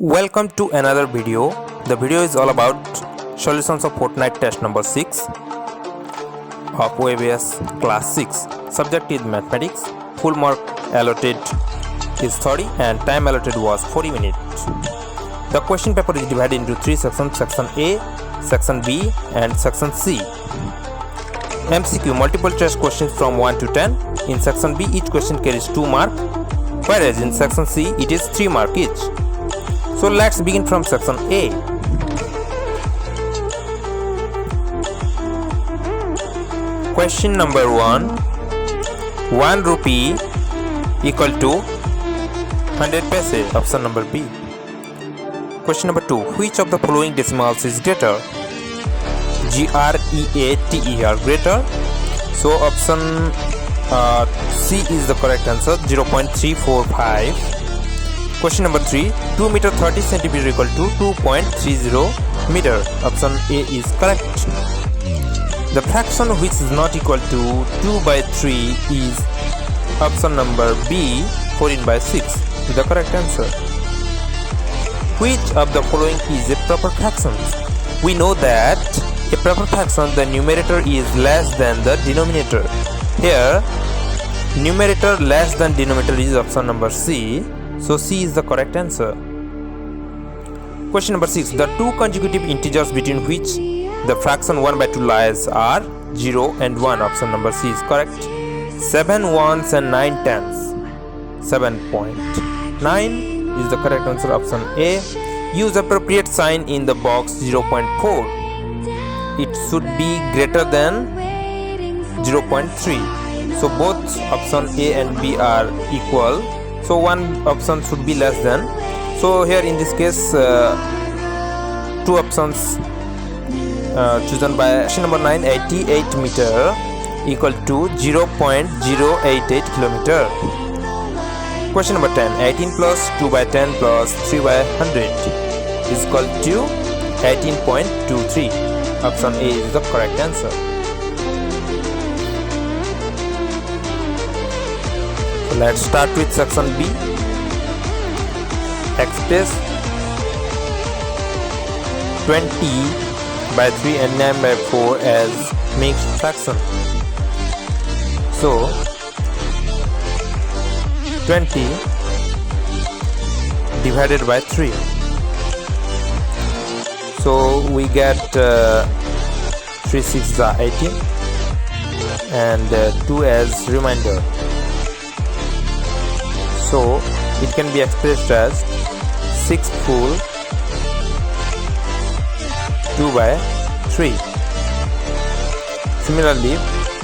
Welcome to another video. The video is all about solutions of Fortnight test number 6 of OAVS class 6. Subject is mathematics. Full mark allotted is 30 and time allotted was 40 minutes. The question paper is divided into 3 sections: section A, section B and section C. MCQ multiple choice questions from 1 to 10. In section B each question carries 2 marks, whereas in section C it is 3 marks each. So let's begin from section A. Question number 1. 1 rupee equal to 100 paise. Option number B. Question number 2. Which of the following decimals is greater? GREATER greater. So option C is the correct answer, 0.345. Question number 3. 2 meter 30 centimeter equal to 2.30 meter. Option A is correct. The fraction which is not equal to 2 by 3 is option number B, 14 by 6 is the correct answer. Which of the following is a proper fraction? We know that a proper fraction, the numerator is less than the denominator. Here numerator less than denominator is option number C. So C is the correct answer. Question number 6. The two consecutive integers between which the fraction 1 by 2 lies are 0 and 1. Option number C is correct. 7 ones and 9 tens. 7.9 is the correct answer. Option A. Use appropriate sign in the box 0.4. It should be greater than 0.3. So both option A and B are equal. So one option should be less than. So here in this case, two options chosen by question number 9. 88 meter equal to 0.088 kilometer. Question number 10. 18 plus 2 by 10 plus 3 by 100 is equal to 18.23. Option A is the correct answer. So let's start with section B. Express 20 by 3 and 9 by 4 as mixed fraction. So 20 divided by 3. So we get 3 6 are 18 and 2 as remainder. So it can be expressed as 6 full 2 by 3. Similarly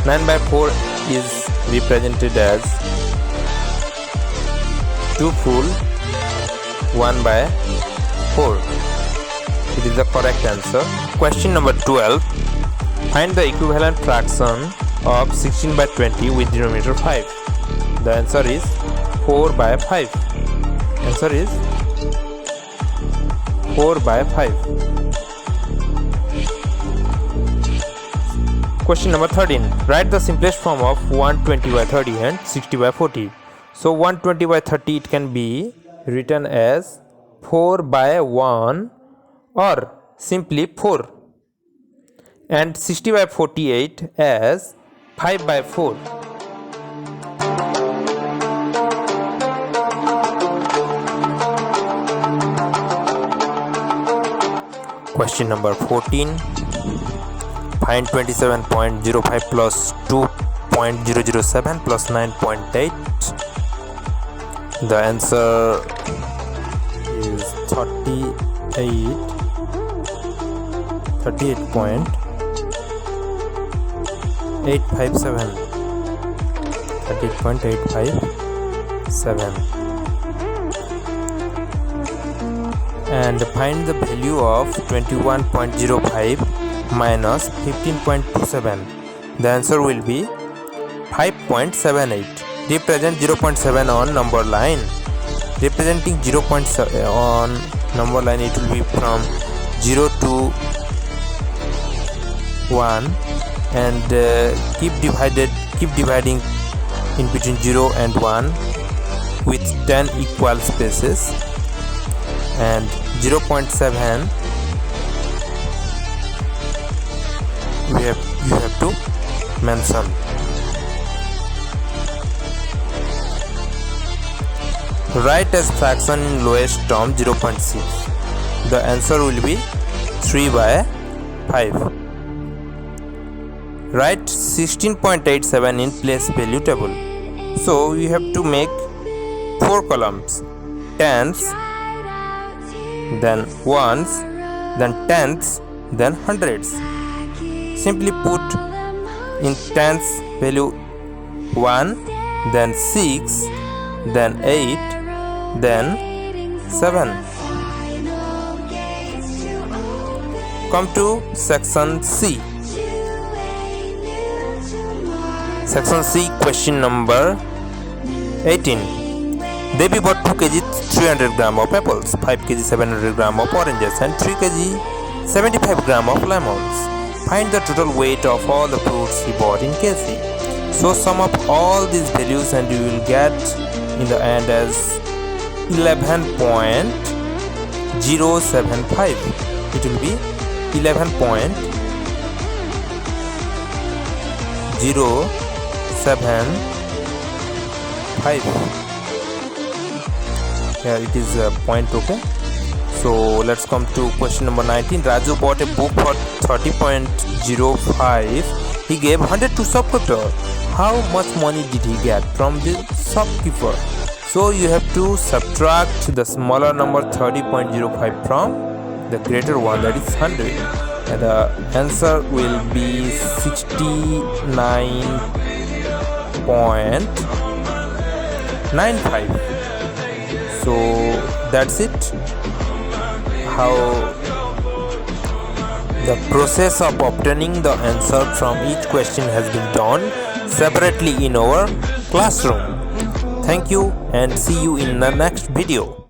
9 by 4 is represented as 2 full 1 by 4. It is the correct answer. Question number 12. Find the equivalent fraction of 16 by 20 with denominator 5. The answer is 4 by 5. Answer is 4 by 5. Question number 13. Write the simplest form of 120 by 30 and 60 by 40. So 120 by 30 it can be written as 4 by 1 or simply 4, and 60 by 48 as 5 by 4. Question number 14. Find 27.05 plus 2.007 plus 9.8. The answer is 38.857. 38.857. And find the value of 21.05 minus 15.27. The answer will be 5.78. Represent 0.7 on number line. Representing 0.7 on number line, it will be from 0 to 1 and keep dividing in between 0 and 1 with 10 equal spaces. and 0.7 you have to mention. Write as fraction in lowest term 0.6. The answer will be 3/5. Write 16.87 in place value table. So you have to make 4 columns: tens, then ones, then tenths, then hundreds. Simply put in tens value 1, then 6, then 8, then 7. Come to section C. Section C, question number 18. Devi bought 2 kg 300 gram of apples, 5 kg 700 gram of oranges and 3 kg 75 gram of lemons. Find the total weight of all the fruits he bought in kg. So sum up all these values and you will get in the end as 11.075. It will be 11.075. Here it is a point. Okay, so let's come to question number 19. Raju bought a book for 30.05. He gave 100 to shopkeeper. How much money did he get from the shopkeeper? So you have to subtract the smaller number 30.05 from the greater one, that is 100, and the answer will be 69.95. So that's it. How the process of obtaining the answer from each question has been done separately in our classroom. Thank you and see you in the next video.